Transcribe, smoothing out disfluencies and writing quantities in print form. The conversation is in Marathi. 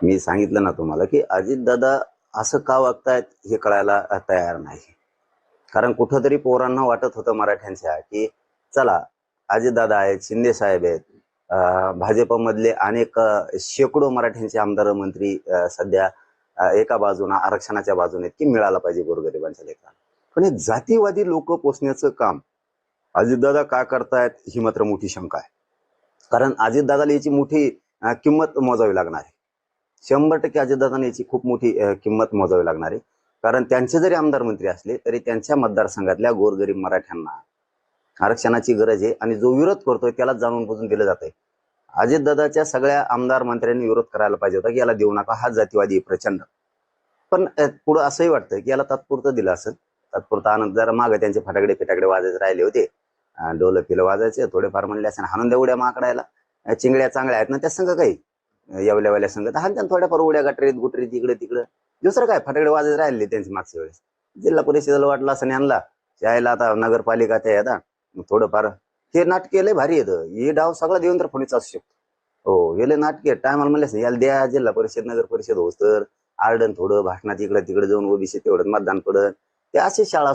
मी सांगितलं ना तुम्हाला, की अजितदादा असं का वागतायत हे कळायला तयार नाही. कारण कुठंतरी पोरांना वाटत होतं मराठ्यांच्या, की चला अजितदादा आहेत, शिंदे साहेब आहेत, भाजपमधले अनेक शेकडो मराठ्यांचे आमदार मंत्री सध्या एका बाजूनं आरक्षणाच्या बाजूने आहेत, की मिळाला पाहिजे गोरगरिबांच्या लेकरांना. पण हे जातीवादी लोक पोचण्याचं काम अजितदादा का करतायत ही मात्र मोठी शंका आहे. कारण अजितदादाला याची मोठी किंमत मोजावी लागणार आहे. 100% अजितदादांना याची खूप मोठी किंमत मोजावी लागणार आहे. कारण त्यांचे जरी आमदार मंत्री असले तरी त्यांच्या मतदारसंघातल्या गोरगरीब मराठ्यांना आरक्षणाची गरज आहे आणि जो विरोध करतोय त्याला जाणून बुजून दिलं जात आहे. अजितदादाच्या सगळ्या आमदार मंत्र्यांनी विरोध करायला पाहिजे होता की याला देऊ नका, हा जातीवादी प्रचंड. पण पुढं असंही वाटतं की याला तात्पुरतं दिलं असेल. तात्पुरता आनंद जरा मागे त्यांचे फटाकडे फिटाकडे वाजायचे राहिले होते, डोलं पिलं वाजायचे थोडेफार म्हणले असेल हाणून द्या उड्या माकडायला. चिंगड्या चांगल्या आहेत ना त्या संघ काही येवल्यावाल्या संघ तर हाणत्यान थोड्याफार उड्या गटरीत गुटरीत इकडे तिकडे. दुसरं काय फटाकडे वाजत राहिले त्यांची मागच्या वेळेस. जिल्हा परिषदेला वाटलं असं आणला यायला आता नगरपालिका त्या आता थोडंफार हे नाटक लय भारी येतं. हे डाव सगळा देवेंद्र फडणवीस असू शकतो. हो हे लय नाटके टायमाला म्हणले असं याला द्या जिल्हा परिषद नगर परिषद होस तर आरडन थोडं भाषणात इकडे तिकडे जाऊन ओबीसी तेवढं मतदान पडत ते अशी शाळा